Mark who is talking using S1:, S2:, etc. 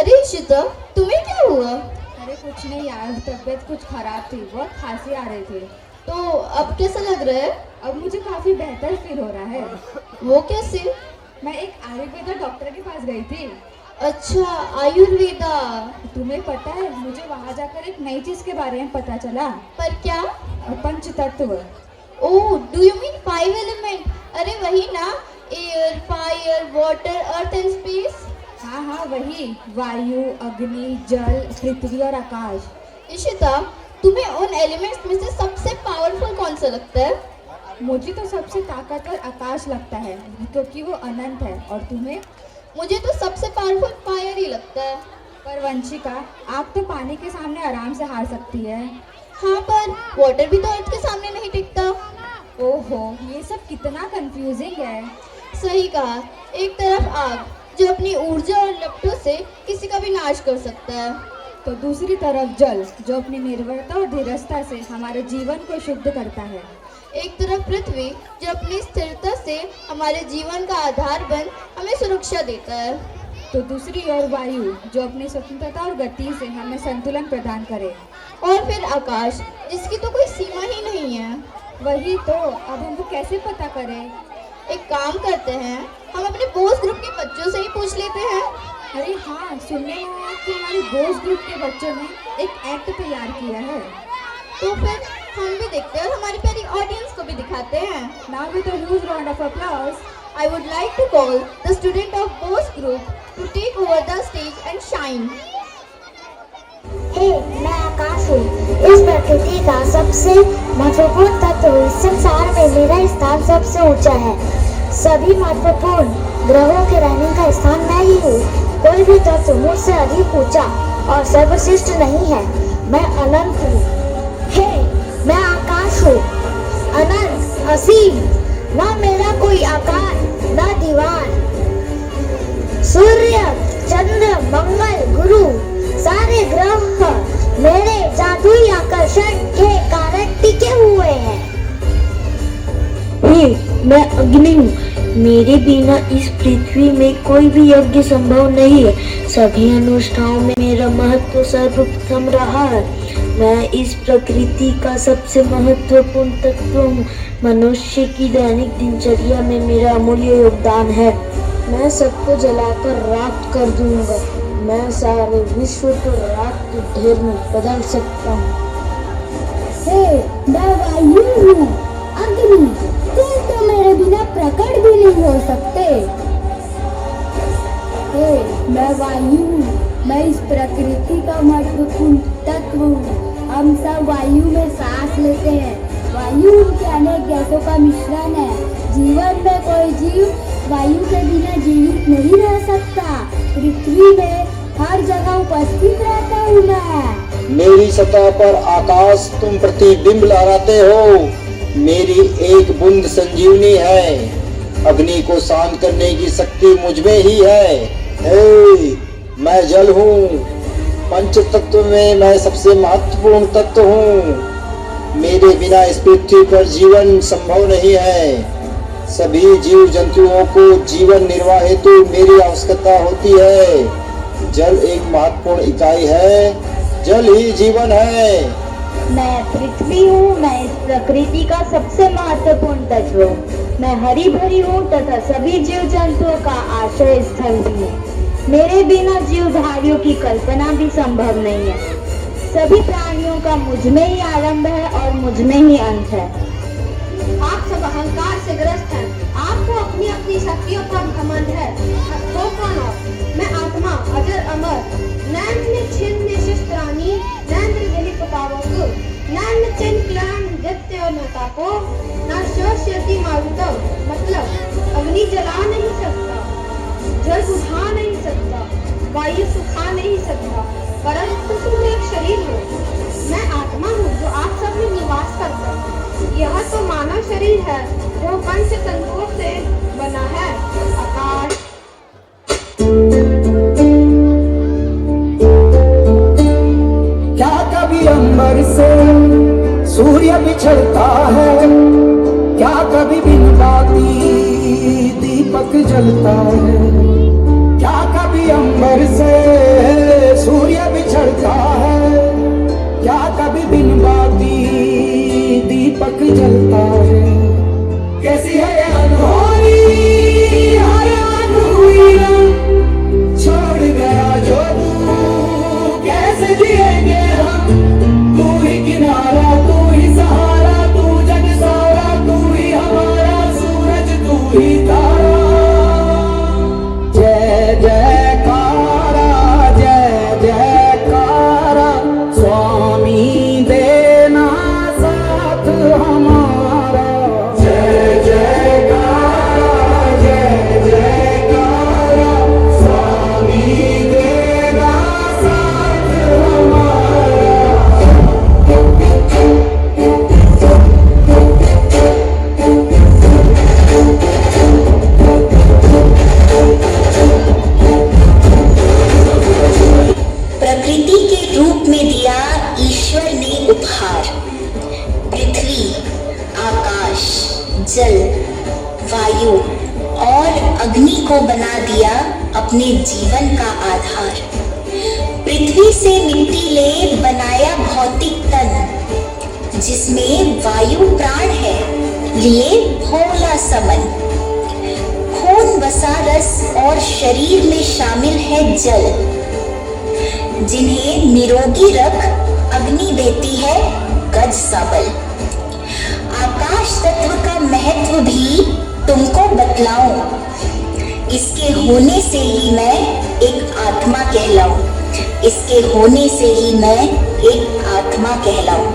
S1: अरे इशिता, तुम्हें क्या हुआ?
S2: अरे कुछ नहीं यार, तबीयत कुछ खराब थी, बहुत खांसी आ रही थी।
S1: तो अब कैसा लग रहा है?
S2: अब मुझे काफ़ी बेहतर फील हो रहा है।
S1: वो कैसे?
S2: मैं एक आयुर्वेदा डॉक्टर के पास गई थी।
S1: अच्छा, आयुर्वेदा।
S2: तुम्हें पता है, मुझे वहाँ जाकर एक नई चीज़ के बारे में पता चला।
S1: पर क्या?
S2: पंच तत्व।
S1: ओह, डू यू मीन 5 एलिमेंट? अरे वही ना, air, fire, water, earth and space.
S2: हाँ हाँ वही, वायु, अग्नि, जल, पृथ्वी और आकाश।
S1: इशिता, तुम्हें उन एलिमेंट्स में से सबसे पावरफुल कौन सा लगता है?
S2: मुझे तो सबसे ताकतवर आकाश लगता है, क्योंकि वो अनंत है। और तुम्हें?
S1: मुझे तो सबसे पावरफुल फायर ही लगता है।
S2: पर वंशिका, आग तो पानी के सामने आराम से हार सकती है।
S1: हाँ, पर वाटर भी तो अर्थ के सामने नहीं टिकता।
S2: ओहो, ये सब कितना कंफ्यूजिंग है।
S1: सही कहा। एक तरफ आग जो अपनी ऊर्जा और लपटों से किसी का भी नाश कर सकता है,
S2: तो दूसरी तरफ जल जो अपनी निर्भरता और धीरजता से हमारे जीवन को शुद्ध करता है।
S1: एक तरफ पृथ्वी जो अपनी स्थिरता से हमारे जीवन का आधार बन हमें सुरक्षा देता है,
S2: तो दूसरी ओर वायु जो अपनी स्वतंत्रता और गति से हमें संतुलन प्रदान करे।
S1: और फिर आकाश जिसकी तो कोई सीमा ही नहीं है।
S2: वही तो, अब हमको कैसे पता करें?
S1: एक काम करते हैं, हम अपने बोस ग्रुप के बच्चों से ही पूछ लेते हैं।
S2: अरे हाँ, सुनने में आया कि हमारे बोस ग्रुप के बच्चों ने एक एक्ट तैयार किया है।
S1: तो फिर हम भी देखते हैं और हमारी प्यारी ऑडियंस को भी दिखाते हैं।
S2: Now with a huge round of applause,
S1: I would like to call the student of Bose group to take over the stage and shine.
S3: हे, मैं आकाश हूँ। इस प्रकृति का सबसे महत्वपूर्ण तत्व इस संसार में मेरा स्थान सबसे ऊंचा है। सभी महत्वपूर्ण ग्रहों के रहने का स्थान मैं ही हूँ। कोई भी तत्व मुझसे अधिक ऊंचा और सर्वश्रेष्ठ नहीं है। मैं अनंत हूँ। हे, मैं आकाश हूँ, अनंत, असीम। न मेरा कोई आकार, न दीवार। सूर्य, चंद्र, मंगल, गुरु, सारे ग्रह मेरे जादुई आकर्षण के कारण टिके हुए हैं।
S4: हे, मैं अग्नि हूँ। मेरे बिना इस पृथ्वी में कोई भी यज्ञ संभव नहीं है। सभी अनुष्ठानों में मेरा महत्व सर्वप्रथम रहा है। मैं इस प्रकृति का सबसे महत्वपूर्ण तत्व हूँ। मनुष्य की दैनिक दिनचर्या में मेरा अमूल्य योगदान है। मैं सबको जलाकर राख कर दूंगा। मैं सारे विश्व को राख के ढेर में बदल सकता हूँ।
S3: हे, मैं वायु हूँ, अग्नि। तुम तो मेरे बिना प्रकट भी नहीं हो सकते। हे, मैं वायु हूँ। मैं इस प्रकृति का महत्वपूर्ण तत्व हूँ। हम सब वायु में सांस लेते हैं। वायु उनके अनेक गैसों का मिश्रण है। जीवन में कोई जीव वायु के बिना जीवित नहीं रह सकता। पृथ्वी में हर जगह उपस्थित रहता हूँ मैं।
S5: मेरी सतह पर आकाश तुम प्रतिबिंब लहराते हो। मेरी एक बूंद संजीवनी है। अग्नि को शांत करने की शक्ति मुझ में ही है। हे, मैं जल हूँ। पंच तत्व में मैं सबसे महत्वपूर्ण तत्व हूँ। मेरे बिना इस पृथ्वी पर जीवन संभव नहीं है। सभी जीव जंतुओं को जीवन निर्वाह हेतु मेरी आवश्यकता होती है। जल एक महत्वपूर्ण इकाई है। जल ही जीवन है।
S4: मैं पृथ्वी हूँ। मैं इस प्रकृति का सबसे महत्वपूर्ण तत्व हूँ। मैं हरी भरी हूँ तथा सभी जीव जंतुओं का आश्रय स्थल भी हूँ। मेरे बिना जीवधारियों की कल्पना भी संभव नहीं है। सभी प्राणियों का मुझ में ही आरंभ है और मुझ में ही अंत है।
S1: आप सब अहंकार से ग्रस्त हैं। आपको अपनी अपनी शक्तियों पर घमंड है। तो कौन हो? मैं आत्मा, अजर अमर, नैन छिन्न शिस्त्राणी, नैन जलित पावक, नैन चिन क्लान जत्य न तापो, न शोष्यति मारुतम। मतलब अग्नि जला नहीं सकता, जल बुझा नहीं सकता, वायु सुखा नहीं सकता, परंतु तुम एक शरीर हो। मैं आत्मा हूँ जो आप सब में निवास करता हूँ। यह तो मानव शरीर है जो पंच तत्वों से बना है। आकाश,
S6: क्या कभी अंबर से सूर्य बिछड़ता है? क्या कभी बिन बाती दीपक जलता है? क्या कभी अंबर से सूर्य बिछड़ता है, क्या कभी बिन बाती दीपक जलता है। कैसी है ये अनहोनी हर अनहुई रात, छोड़ गया जो तू कैसे जिएंगे हम। तू ही किनारा, तू ही सहारा, तू जग सारा, तू ही हमारा सूरज, तू ही तारा। जय जयकारा, जय जयकारा, स्वामी देना साथ हमारा। जय जयकारा, जय जयकारा, स्वामी देना साथ हमारा।
S7: प्रकृति के रूप में दिया ईश्वर ने उपहार। पृथ्वी, आकाश, जल, वायु और अग्नि को बना दिया अपने जीवन का आधार। पृथ्वी से मिट्टी ले बनाया भौतिक तन, जिसमें वायु प्राण है, लिए भोला समन। खून वसा रस और शरीर में शामिल है जल, जिन्हें निरोगी रख अग्नि देती है गज सबल। आकाश तत्व का महत्व भी तुमको बतलाऊं, इसके होने से ही मैं एक आत्मा कहलाऊं, इसके होने से ही मैं एक आत्मा कहलाऊं।